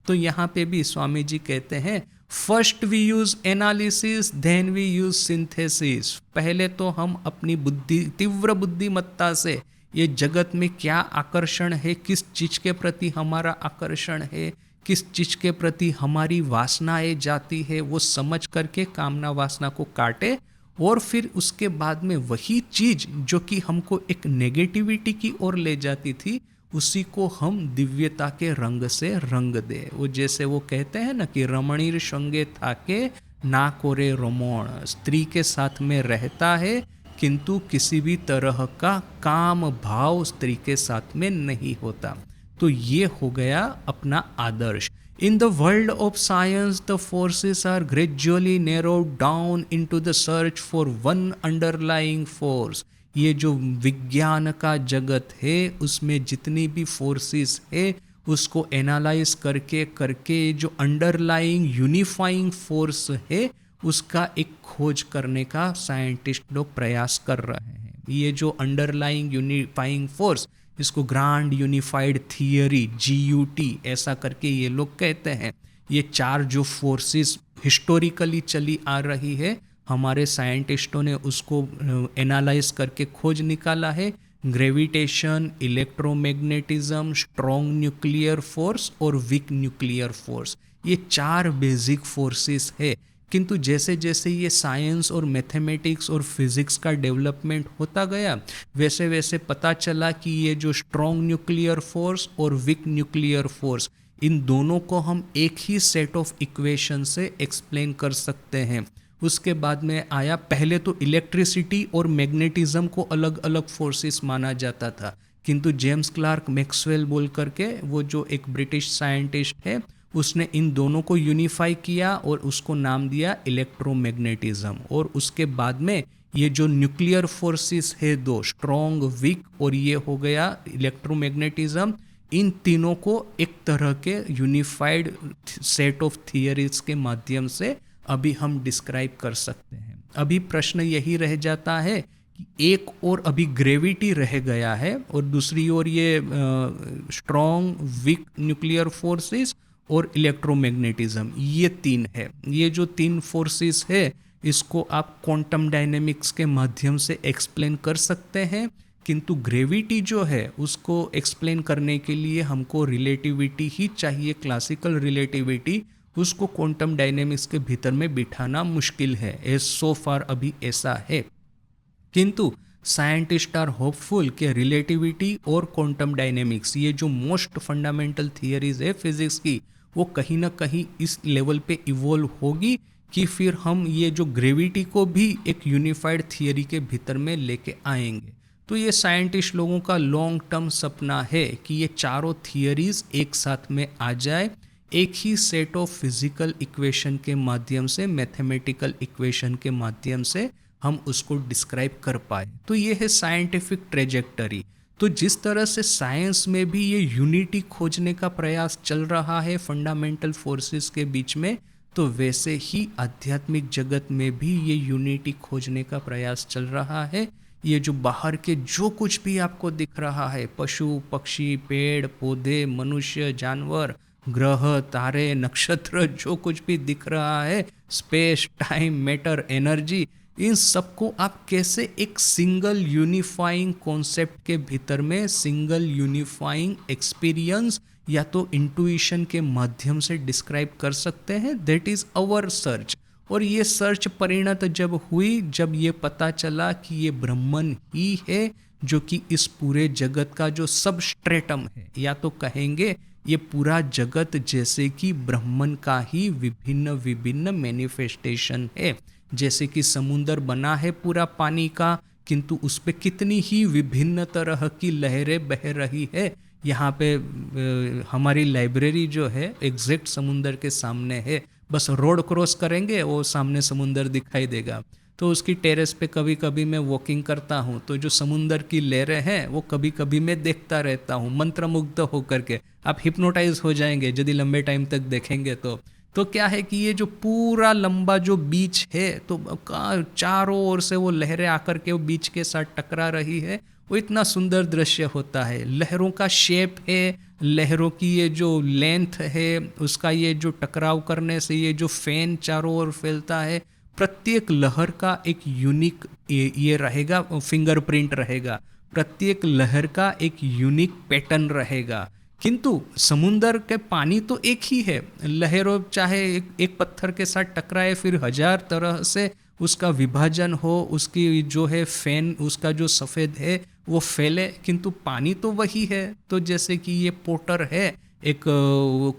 तो यहाँ पे भी स्वामी जी कहते हैं first we use analysis then we use synthesis. पहले तो हम अपनी बुद्धि, तीव्र बुद्धिमत्ता से ये जगत में क्या आकर्षण है, किस चीज के प्रति हमारा आकर्षण है, किस चीज के प्रति हमारी वासनाएं जाती है, वो समझ करके कामना वासना को काटे, और फिर उसके बाद में वही चीज जो कि हमको एक नेगेटिविटी की ओर ले जाती थी, उसी को हम दिव्यता के रंग से रंग दे। वो जैसे वो कहते हैं ना कि रमणीर संगे थाके ना कोरे रमण, स्त्री के साथ में रहता है किंतु किसी भी तरह का काम भाव स्त्री के साथ में नहीं होता। तो ये हो गया अपना आदर्श। In the world of science, the forces are gradually narrowed down into the search for one underlying force। ये जो विज्ञान का जगत है उसमें जितनी भी फोर्सेस है उसको एनालाइज करके करके जो अंडरलाइंग यूनिफाइंग फोर्स है उसका एक खोज करने का साइंटिस्ट लोग प्रयास कर रहे हैं। ये जो अंडरलाइंग यूनिफाइंग फोर्स, इसको ग्रांड यूनिफाइड थियरी GUT ऐसा करके ये लोग कहते हैं। ये चार जो फोर्सेस हिस्टोरिकली चली आ रही है, हमारे साइंटिस्टों ने उसको एनालाइज करके खोज निकाला है। Gravitation, electromagnetism, strong nuclear force और वीक न्यूक्लियर फोर्स, ये चार बेसिक फोर्सेस है। किंतु जैसे जैसे ये साइंस और मैथमेटिक्स और फिजिक्स का डेवलपमेंट होता गया, वैसे वैसे पता चला कि ये जो स्ट्रॉन्ग न्यूक्लियर फोर्स और वीक न्यूक्लियर फोर्स, इन दोनों को हम एक ही सेट ऑफ इक्वेशन से एक्सप्लेन कर सकते हैं। उसके बाद में आया, पहले तो इलेक्ट्रिसिटी और मैग्नेटिज्म को अलग अलग फोर्सेस माना जाता था, किंतु जेम्स क्लार्क मैक्सवेल बोल करके वो जो एक ब्रिटिश साइंटिस्ट है, उसने इन दोनों को यूनिफाई किया और उसको नाम दिया इलेक्ट्रोमैग्नेटिज्म। और उसके बाद में ये जो न्यूक्लियर फोर्सेस है दो, स्ट्रॉन्ग, वीक, और ये हो गया इलेक्ट्रोमैग्नेटिज्म, इन तीनों को एक तरह के यूनिफाइड सेट ऑफ थियरीज के माध्यम से अभी हम डिस्क्राइब कर सकते हैं। अभी प्रश्न यही रह जाता है कि एक और अभी ग्रेविटी रह गया है और दूसरी ओर ये स्ट्रॉन्ग, वीक न्यूक्लियर फोर्सेस और इलेक्ट्रोमैग्नेटिज्म, ये तीन है। ये जो तीन फोर्सेस है इसको आप क्वांटम डायनेमिक्स के माध्यम से एक्सप्लेन कर सकते हैं, किंतु ग्रेविटी जो है उसको एक्सप्लेन करने के लिए हमको रिलेटिविटी ही चाहिए, क्लासिकल रिलेटिविटी। उसको क्वांटम डायनेमिक्स के भीतर में बिठाना मुश्किल है, सो फार अभी ऐसा है। किंतु साइंटिस्ट आर होपफुल कि रिलेटिविटी और क्वांटम डायनेमिक्स, ये जो मोस्ट फंडामेंटल थियरीज है फिजिक्स की, वो कहीं ना कहीं इस लेवल पे इवॉल्व होगी कि फिर हम ये जो ग्रेविटी को भी एक यूनिफाइड थियरी के भीतर में लेके आएंगे। तो ये साइंटिस्ट लोगों का लॉन्ग टर्म सपना है कि ये चारों थियरीज एक साथ में आ जाए, एक ही सेट ऑफ फिजिकल इक्वेशन के माध्यम से, मैथमेटिकल इक्वेशन के माध्यम से हम उसको डिस्क्राइब कर पाए। तो ये है साइंटिफिक ट्रेजेक्टरी। तो जिस तरह से साइंस में भी ये यूनिटी खोजने का प्रयास चल रहा है फंडामेंटल फोर्सेस के बीच में, तो वैसे ही आध्यात्मिक जगत में भी ये यूनिटी खोजने का प्रयास चल रहा है। ये जो बाहर के जो कुछ भी आपको दिख रहा है, पशु पक्षी, पेड़ पौधे, मनुष्य, जानवर, ग्रह, तारे, नक्षत्र, जो कुछ भी दिख रहा है, स्पेस, टाइम, मैटर, एनर्जी, इन सबको आप कैसे एक सिंगल यूनिफाइंग कॉन्सेप्ट के भीतर में, सिंगल यूनिफाइंग एक्सपीरियंस या तो इंट्यूशन के माध्यम से डिस्क्राइब कर सकते हैं। That is our search. और ये सर्च परिणत जब हुई, जब ये पता चला कि ये ब्रह्मन ही है जो कि इस पूरे जगत का जो सबस्ट्रेटम है, या तो कहेंगे ये पूरा जगत जैसे कि ब्रह्मन का ही विभिन्न विभिन्न मैनिफेस्टेशन है। जैसे कि समुंदर बना है पूरा पानी का, किंतु उस पे कितनी ही विभिन्न तरह की लहरें बह रही है। यहाँ पे हमारी लाइब्रेरी जो है एग्जैक्ट समुंदर के सामने है, बस रोड क्रॉस करेंगे वो सामने समुंदर दिखाई देगा। तो उसकी टेरेस पे कभी कभी मैं वॉकिंग करता हूँ, तो जो समुंदर की लहरें हैं वो कभी कभी मैं देखता रहता हूँ मंत्रमुग्ध होकर के। आप हिप्नोटाइज हो जाएंगे यदि लंबे टाइम तक देखेंगे तो क्या है कि ये जो पूरा लंबा जो बीच है, तो चारों ओर से वो लहरें आकर के वो बीच के साथ टकरा रही है, वो इतना सुंदर दृश्य होता है। लहरों का शेप है, लहरों की ये जो लेंथ है, उसका ये जो टकराव करने से ये जो फैन चारों ओर फैलता है, प्रत्येक लहर का एक यूनिक ये रहेगा, फिंगरप्रिंट रहेगा, प्रत्येक लहर का एक यूनिक पैटर्न रहेगा। किंतु समुंदर के पानी तो एक ही है, लहरों चाहे एक पत्थर के साथ टकराए फिर हजार तरह से उसका विभाजन हो, उसकी जो है फैन, उसका जो सफ़ेद है वो फैले, किंतु पानी तो वही है। तो जैसे कि ये पोटर है, एक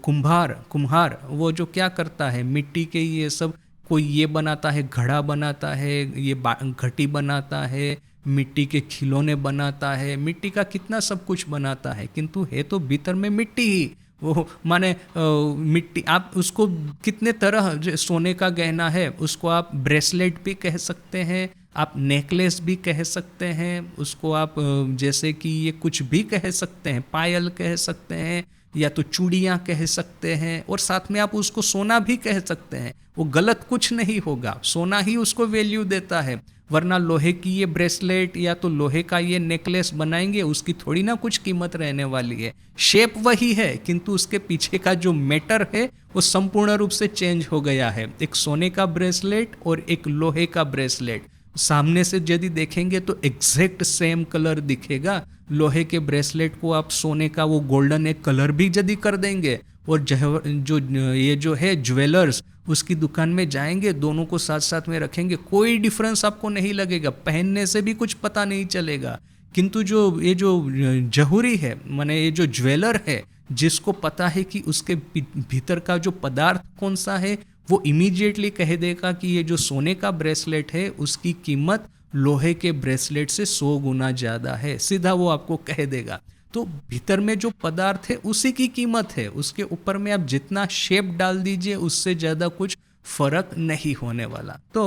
कुम्हार वो जो क्या करता है, मिट्टी के ये सब, कोई ये बनाता है, घड़ा बनाता है, ये घटी बनाता है, मिट्टी के खिलौने बनाता है, मिट्टी का कितना सब कुछ बनाता है, किंतु है तो भीतर में मिट्टी ही। वो माने मिट्टी, आप उसको कितने तरह, सोने का गहना है उसको आप ब्रेसलेट भी कह सकते हैं, आप नेकलेस भी कह सकते हैं, उसको आप जैसे कि ये कुछ भी कह सकते हैं, पायल कह सकते हैं, या तो चूड़ियाँ कह सकते हैं, और साथ में आप उसको सोना भी कह सकते हैं। वो गलत कुछ नहीं होगा, सोना ही उसको वैल्यू देता है, वरना लोहे की ये ब्रेसलेट या तो लोहे का ये नेकलेस बनाएंगे, उसकी थोड़ी ना कुछ कीमत रहने वाली है। शेप वही है, किंतु उसके पीछे का जो मैटर है वो संपूर्ण रूप से चेंज हो गया है। एक सोने का ब्रेसलेट और एक लोहे का ब्रेसलेट सामने से यदि देखेंगे तो एग्जैक्ट सेम कलर दिखेगा। लोहे के ब्रेसलेट को आप सोने का वो गोल्डन एक कलर भी यदि कर देंगे, और जो ये जो है ज्वेलर्स, उसकी दुकान में जाएंगे, दोनों को साथ साथ में रखेंगे, कोई डिफरेंस आपको नहीं लगेगा, पहनने से भी कुछ पता नहीं चलेगा। किंतु ये जो जहुरी है, माने ये जो ज्वेलर है, जिसको पता है कि उसके भीतर का जो पदार्थ कौन सा है, वो इमीडिएटली कह देगा कि ये जो सोने का ब्रेसलेट है उसकी कीमत लोहे के ब्रेसलेट से 100 गुना ज़्यादा है, सीधा वो आपको कह देगा। तो भीतर में जो पदार्थ है उसी की कीमत है, उसके ऊपर में आप जितना शेप डाल दीजिए उससे ज़्यादा कुछ फर्क नहीं होने वाला। तो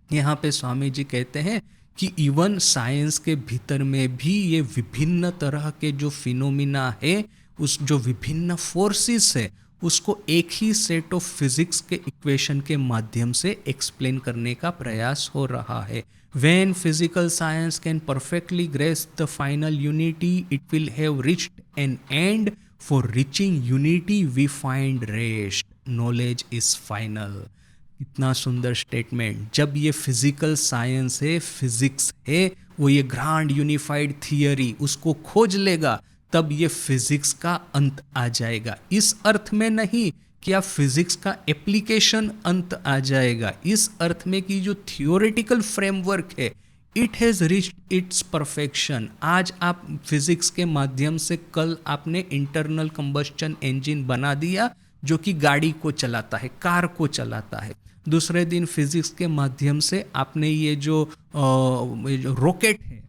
यहाँ पे स्वामी जी कहते हैं कि इवन साइंस के भीतर में भी ये विभिन्न तरह के जो फिनोमिना है, उस जो विभिन्न फोर्सेस है, उसको एक ही सेट ऑफ फिजिक्स के इक्वेशन के माध्यम से एक्सप्लेन करने का प्रयास हो रहा है। When physical science can perfectly grasp the final unity, it will have reached an end. For reaching unity, we find rest. Knowledge is final. इतना सुंदर स्टेटमेंट। जब ये फिजिकल साइंस है, फिजिक्स है, वो ये ग्रांड यूनिफाइड थियरी उसको खोज लेगा, तब ये फिजिक्स का अंत आ जाएगा। इस अर्थ में नहीं कि आप फिजिक्स का एप्लीकेशन अंत आ जाएगा, इस अर्थ में कि जो थियोरेटिकल फ्रेमवर्क है, it has reached it's perfection. आज आप फिजिक्स के माध्यम से, कल आपने इंटरनल कंबस्टन इंजन बना दिया जो कि गाड़ी को चलाता है, कार को चलाता है। दूसरे दिन फिजिक्स के माध्यम से आपने ये जो रॉकेट है,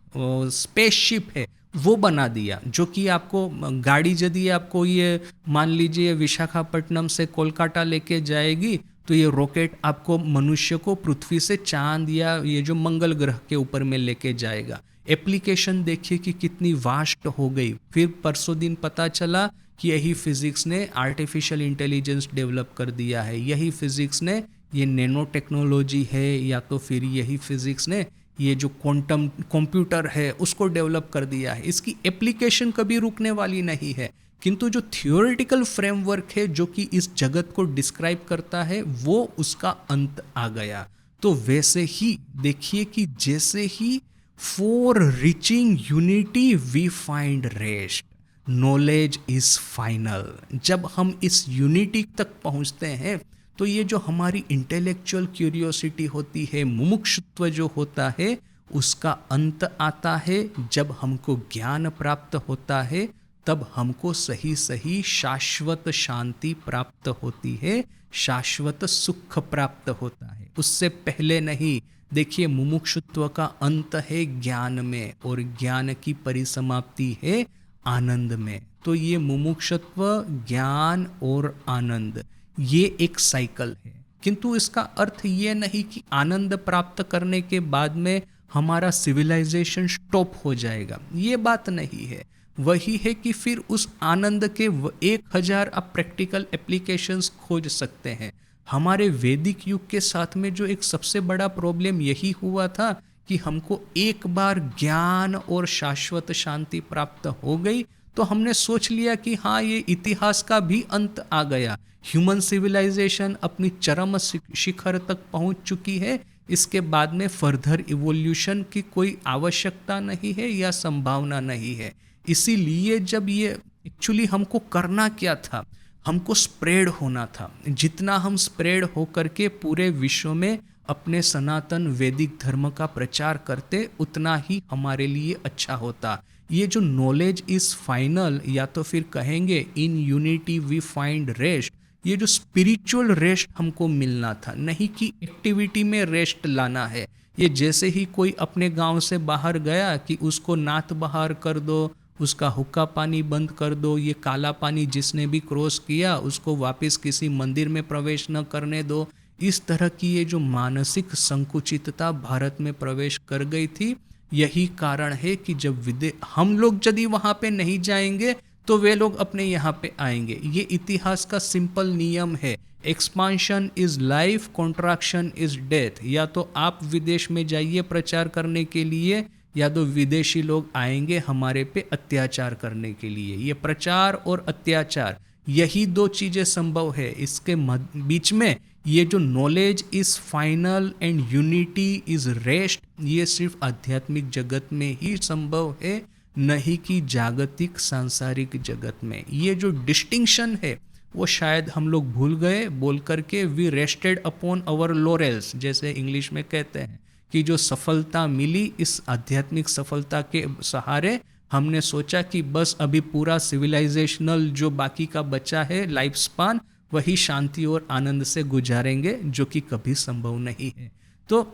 स्पेसशिप है, वो बना दिया, जो कि आपको गाड़ी यदि आपको ये मान लीजिए विशाखापट्टनम से कोलकाता लेके जाएगी, तो ये रॉकेट आपको मनुष्य को पृथ्वी से चांद या ये जो मंगल ग्रह के ऊपर में लेके जाएगा। एप्लीकेशन देखिए कि कितनी वास्ट हो गई। फिर परसों दिन पता चला कि यही फिजिक्स ने आर्टिफिशियल इंटेलिजेंस डेवलप कर दिया है, यही फिजिक्स ने ये नैनो टेक्नोलॉजी है, या तो फिर यही फिजिक्स ने ये जो क्वांटम कंप्यूटर है उसको डेवलप कर दिया है। इसकी एप्लीकेशन कभी रुकने वाली नहीं है, किंतु जो थियोरेटिकल फ्रेमवर्क है जो कि इस जगत को डिस्क्राइब करता है, वो उसका अंत आ गया। तो वैसे ही देखिए कि जैसे ही for reaching unity we find rest, knowledge is final. जब हम इस यूनिटी तक पहुंचते हैं तो ये जो हमारी इंटेलेक्चुअल क्यूरियोसिटी होती है, मुमुक्षुत्व जो होता है, उसका अंत आता है। जब हमको ज्ञान प्राप्त होता है तब हमको सही सही शाश्वत शांति प्राप्त होती है, शाश्वत सुख प्राप्त होता है, उससे पहले नहीं। देखिए, मुमुक्षुत्व का अंत है ज्ञान में, और ज्ञान की परिसमाप्ति है आनंद में। तो ये मुमुक्षुत्व, ज्ञान और आनंद, ये एक साइकिल है। किंतु इसका अर्थ ये नहीं कि आनंद प्राप्त करने के बाद में हमारा सिविलाइजेशन स्टॉप हो जाएगा, ये बात नहीं है। वही है कि फिर उस आनंद के 1000 आप प्रैक्टिकल एप्लीकेशंस खोज सकते हैं। हमारे वैदिक युग के साथ में जो एक सबसे बड़ा प्रॉब्लम यही हुआ था कि हमको एक बार ज्ञान और शाश्वत शांति प्राप्त हो गई तो हमने सोच लिया कि हाँ, ये इतिहास का भी अंत आ गया, ह्यूमन सिविलाइजेशन अपनी चरम शिखर तक पहुंच चुकी है, इसके बाद में फर्दर इवोल्यूशन की कोई आवश्यकता नहीं है या संभावना नहीं है। इसीलिए जब ये एक्चुअली हमको करना क्या था, हमको स्प्रेड होना था। जितना हम स्प्रेड होकर के पूरे विश्व में अपने सनातन वैदिक धर्म का प्रचार करते, उतना ही हमारे लिए अच्छा होता। ये जो नॉलेज इज फाइनल, या तो फिर कहेंगे इन यूनिटी वी फाइंड रेस्ट, ये जो स्पिरिचुअल रेस्ट हमको मिलना था, नहीं कि एक्टिविटी में रेस्ट लाना है। ये जैसे ही कोई अपने गांव से बाहर गया कि उसको नात बहार कर दो, उसका हुक्का पानी बंद कर दो, ये काला पानी जिसने भी क्रॉस किया उसको वापस किसी मंदिर में प्रवेश न करने दो। इस तरह की ये जो मानसिक संकुचितता भारत में प्रवेश कर गई थी, यही कारण है कि जब हम लोग यदि वहाँ पे नहीं जाएंगे तो वे लोग अपने यहाँ पे आएंगे। ये इतिहास का सिंपल नियम है, expansion is life, contraction is death. या तो आप विदेश में जाइए प्रचार करने के लिए, या तो विदेशी लोग आएंगे हमारे पे अत्याचार करने के लिए। ये प्रचार और अत्याचार, यही दो चीज़ें संभव है। इसके बीच में ये जो knowledge is final and unity is rest, ये सिर्फ आध्यात्मिक जगत में ही संभव है, नहीं कि जागतिक सांसारिक जगत में। ये जो डिस्टिंक्शन है वो शायद हम लोग भूल गए, बोल करके we rested upon our laurels, जैसे इंग्लिश में कहते हैं कि जो सफलता मिली, इस आध्यात्मिक सफलता के सहारे हमने सोचा कि बस अभी पूरा सिविलाइजेशनल जो बाकी का बचा है लाइफ स्पान, वही शांति और आनंद से गुजारेंगे, जो कि कभी संभव नहीं है। तो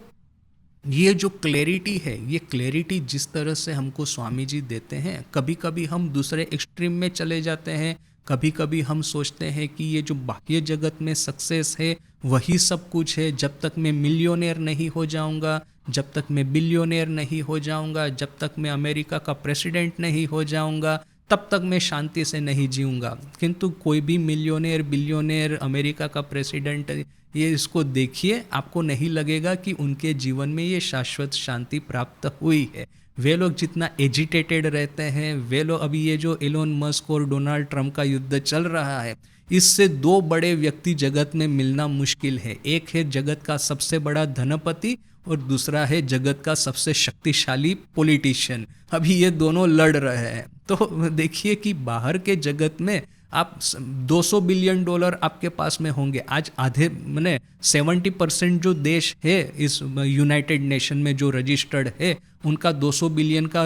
ये जो क्लैरिटी है, ये क्लैरिटी जिस तरह से हमको स्वामी जी देते हैं, कभी कभी हम दूसरे एक्सट्रीम में चले जाते हैं। कभी कभी हम सोचते हैं कि ये जो बाह्य जगत में सक्सेस है वही सब कुछ है। जब तक मैं मिलियोनेयर नहीं हो जाऊंगा, जब तक मैं बिलियोनेयर नहीं हो जाऊंगा, जब तक मैं अमेरिका का प्रेसिडेंट नहीं हो जाऊंगा, तब तक मैं शांति से नहीं जीऊंगा। किंतु कोई भी मिलियोनेयर, बिलियोनेयर, अमेरिका का प्रेसिडेंट, ये इसको देखिए, आपको नहीं लगेगा कि उनके जीवन में ये शाश्वत शांति प्राप्त हुई है। वे लोग जितना एजिटेटेड रहते हैं, वे लोग, अभी ये जो एलोन मस्क और डोनाल्ड ट्रंप का युद्ध चल रहा है, इससे दो बड़े व्यक्ति जगत में मिलना मुश्किल है। एक है जगत का सबसे बड़ा धनपति और दूसरा है जगत का सबसे शक्तिशाली पॉलिटिशियन। अभी ये दोनों लड़ रहे हैं। तो देखिए कि बाहर के जगत में आप 200 बिलियन डॉलर आपके पास में होंगे। आज आधे मैंने 70% जो देश है इस यूनाइटेड नेशन में जो रजिस्टर्ड है, उनका 200 बिलियन का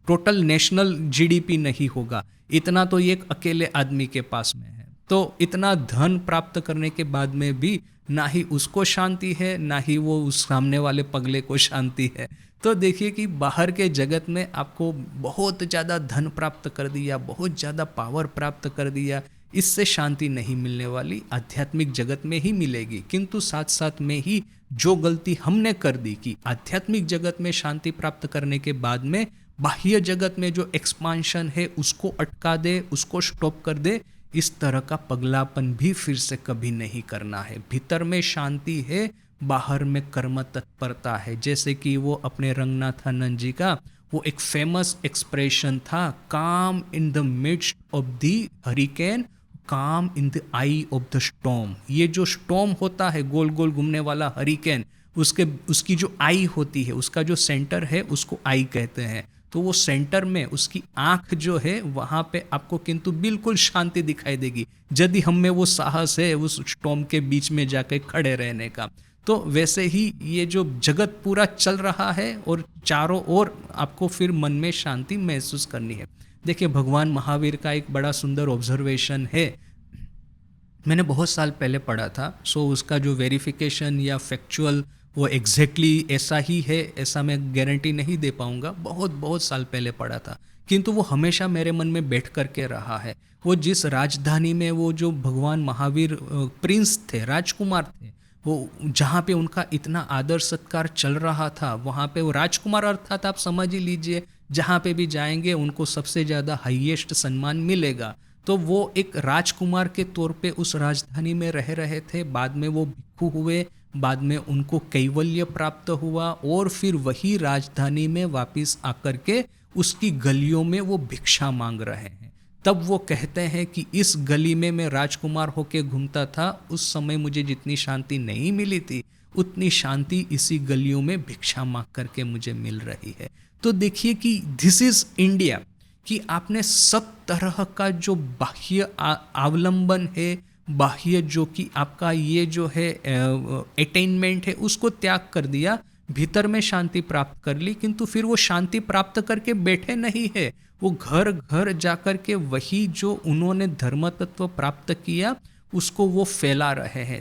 टोटल नेशनल जीडीपी नहीं होगा। इतना तो एक अकेले आदमी के पास में है। तो इतना धन प्राप्त करने के बाद में भी ना ही उसको शांति है, ना ही वो उस सामने वाले पगले को शांति है। तो देखिए कि बाहर के जगत में आपको बहुत ज़्यादा धन प्राप्त कर दिया, बहुत ज़्यादा पावर प्राप्त कर दिया, इससे शांति नहीं मिलने वाली, आध्यात्मिक जगत में ही मिलेगी। किंतु साथ साथ में ही जो गलती हमने कर दी कि आध्यात्मिक जगत में शांति प्राप्त करने के बाद में बाह्य जगत में जो एक्सपांशन है उसको अटका दे, उसको स्टॉप कर दे, इस तरह का पगलापन भी फिर से कभी नहीं करना है। भीतर में शांति है, बाहर में कर्म तत्परता है। जैसे कि वो अपने रंगनाथानंद जी का वो एक फेमस एक्सप्रेशन था, calm in the midst of the hurricane, calm in the eye of the storm. ये जो स्टॉर्म होता है, गोल गोल घूमने वाला हरिकेन, उसकी जो आई होती है, उसका जो सेंटर है उसको आई कहते हैं। तो वो सेंटर में उसकी आंख जो है वहाँ पे आपको किंतु बिल्कुल शांति दिखाई देगी, यदि हम में वो साहस है उस स्टॉर्म के बीच में जाके खड़े रहने का। तो वैसे ही ये जो जगत पूरा चल रहा है और चारों ओर आपको फिर मन में शांति महसूस करनी है। देखिए भगवान महावीर का एक बड़ा सुंदर ऑब्जर्वेशन है, मैंने बहुत साल पहले पढ़ा था। सो उसका जो वेरिफिकेशन या फैक्चुअल वो एग्जैक्टली ऐसा ही है ऐसा मैं गारंटी नहीं दे पाऊंगा, बहुत साल पहले पढ़ा था, किंतु वो हमेशा मेरे मन में बैठ करके रहा है। वो जिस राजधानी में वो जो भगवान महावीर प्रिंस थे, राजकुमार थे, वो जहाँ पे उनका इतना आदर सत्कार चल रहा था, वहाँ पे वो राजकुमार अर्थात आप समझ ही लीजिए जहाँ पे भी जाएंगे उनको सबसे ज़्यादा हाईएस्ट सम्मान मिलेगा। तो वो एक राजकुमार के तौर पे उस राजधानी में रह रहे थे। बाद में वो भिक्षु हुए, बाद में उनको कैवल्य प्राप्त हुआ और फिर वही राजधानी में वापस आकर के उसकी गलियों में वो भिक्षा मांग रहे हैं। तब वो कहते हैं कि इस गली में मैं राजकुमार होके घूमता था, उस समय मुझे जितनी शांति नहीं मिली थी उतनी शांति इसी गलियों में भिक्षा मांग करके मुझे मिल रही है। तो देखिए कि दिस इज इंडिया, कि आपने सब तरह का जो बाह्य अवलंबन है, बाह्य जो कि आपका ये जो है अटेनमेंट है, उसको त्याग कर दिया, भीतर में शांति प्राप्त कर ली। किंतु फिर वो शांति प्राप्त करके बैठे नहीं है, वो घर घर जाकर के वही जो उन्होंने धर्म तत्व प्राप्त किया उसको वो फैला रहे हैं।